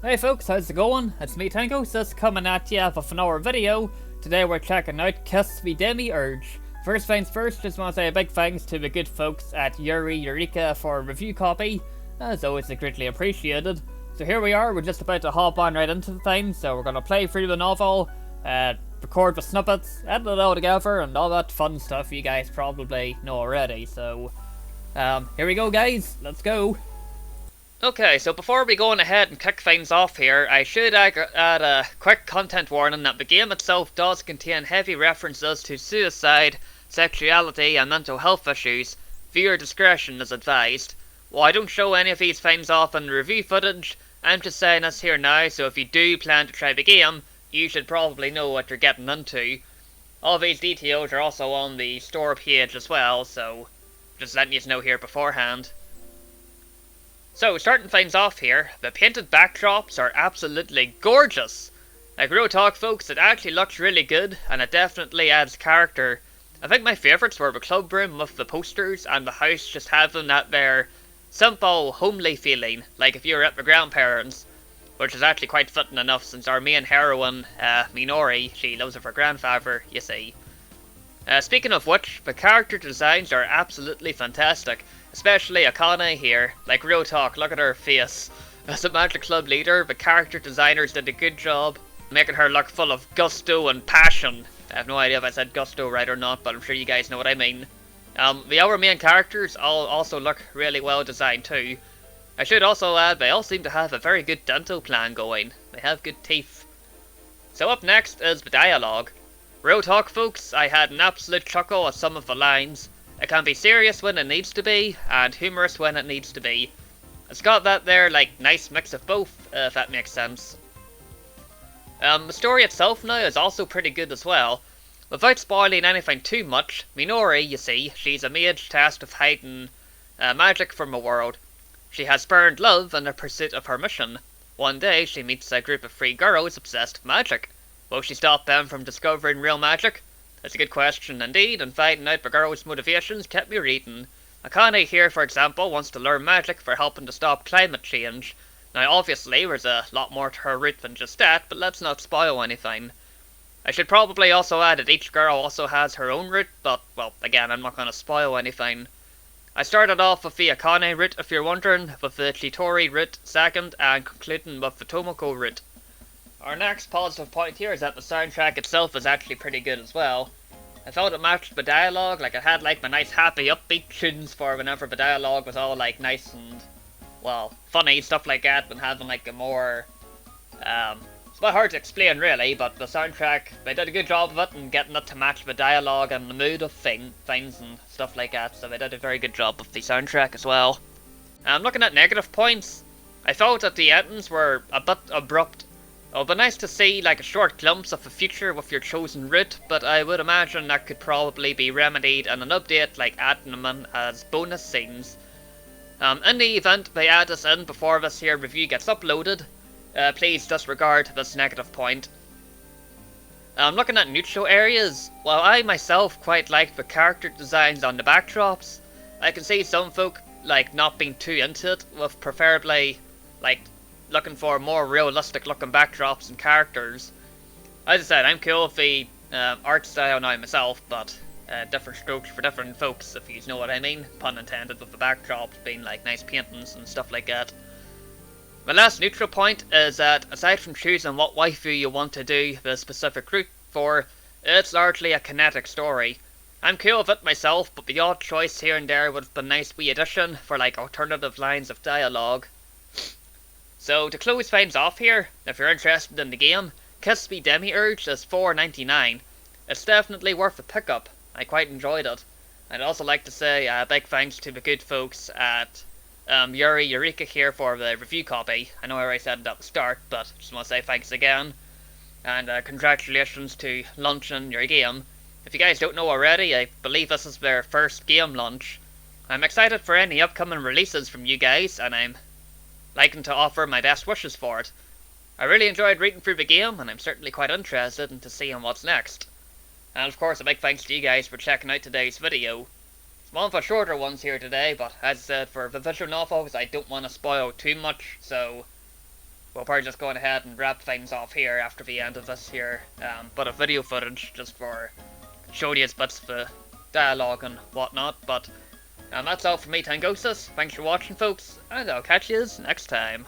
Hey folks, how's it going? It's me Tangociss coming at ya with another video. Today we're checking out Kiss Me Demiurge. First things first, just want to say a big thanks to the good folks at Yuri Eureka for a review copy. As always, greatly appreciated. So here we are, we're just about to hop on right into the thing, so we're gonna play through the novel, record the snippets, edit it all together, and all that fun stuff you guys probably know already. So, here we go guys, let's go. Okay, so before we go on ahead and kick things off here, I should add a quick content warning that the game itself does contain heavy references to suicide, sexuality and mental health issues. Viewer discretion is advised. While I don't show any of these things off in the review footage, I'm just saying this here now, so if you do plan to try the game, you should probably know what you're getting into. All these details are also on the store page as well, so just letting you know here beforehand. So, starting things off here, the painted backdrops are absolutely gorgeous. Like, real talk folks, it actually looks really good, and it definitely adds character. I think my favourites were the club room with the posters, and the house just having that there simple, homely feeling, like if you were at the grandparents, which is actually quite fitting enough since our main heroine, Minori, she lives with her grandfather, you see. Speaking of which, the character designs are absolutely fantastic. Especially Atone here, like real talk, look at her face. As a Magic Club leader, the character designers did a good job making her look full of gusto and passion. I have no idea if I said gusto right or not, but I'm sure you guys know what I mean. The other main characters all also look really well designed too. I should also add, they all seem to have a very good dental plan going. They have good teeth. So up next is the dialogue. Real talk folks, I had an absolute chuckle at some of the lines. It can be serious when it needs to be, and humorous when it needs to be. It's got that there, like, nice mix of both, if that makes sense. The story itself now is also pretty good as well. Without spoiling anything too much, Minori, you see, she's a mage tasked with hiding magic from the world. She has spurned love in the pursuit of her mission. One day, she meets a group of 3 girls obsessed with magic. Will she stop them from discovering real magic? It's a good question indeed, and finding out the girl's motivations kept me reading. Akane here, for example, wants to learn magic for helping to stop climate change. Now obviously there's a lot more to her route than just that, but let's not spoil anything. I should probably also add that each girl also has her own route, but, well, again, I'm not going to spoil anything. I started off with the Akane route, if you're wondering, with the Chitori route second, and concluding with the Tomoko route. Our next positive point here is that the soundtrack itself is actually pretty good as well. I felt it matched the dialogue, like it had like the nice happy upbeat tunes for whenever the dialogue was all like nice and, well, funny, stuff like that, than having like a more, it's a bit hard to explain really, but the soundtrack, they did a good job of it and getting it to match the dialogue and the mood of things and stuff like that, so they did a very good job with the soundtrack as well. Looking at negative points, I felt that the endings were a bit abrupt. It would be nice to see like a short glimpse of the future with your chosen route, but I would imagine that could probably be remedied in an update like adding them in as bonus scenes. In the event they add this in before this here review gets uploaded, please disregard this negative point. Looking at neutral areas, while I myself quite liked the character designs on the backdrops, I can see some folk like not being too into it, with preferably like looking for more realistic looking backdrops and characters. As I said, I'm cool with the art style now myself, but different strokes for different folks, if you know what I mean. Pun intended, with the backdrops being like nice paintings and stuff like that. My last neutral point is that aside from choosing what waifu you want to do the specific route for, it's largely a kinetic story. I'm cool with it myself, but the odd choice here and there would have been a nice wee addition for like alternative lines of dialogue. So, to close things off here, if you're interested in the game, Kiss Me Demiurge is $4.99. It's definitely worth a pickup. I quite enjoyed it. I'd also like to say a big thanks to the good folks at Yuri Eureka here for the review copy. I know I already said it at the start, but just want to say thanks again. And congratulations to launching your game. If you guys don't know already, I believe this is their first game launch. I'm excited for any upcoming releases from you guys, and I'm liking to offer my best wishes for it. I really enjoyed reading through the game, and I'm certainly quite interested in seeing what's next. And of course a big thanks to you guys for checking out today's video. It's one of the shorter ones here today, but as I said, for the visual novels I don't want to spoil too much, so we'll probably just go ahead and wrap things off here after the end of this here. But a video footage just for showing you bits of the dialogue and whatnot. But that's all from me, Tangociss. Thanks for watching, folks, and I'll catch you next time.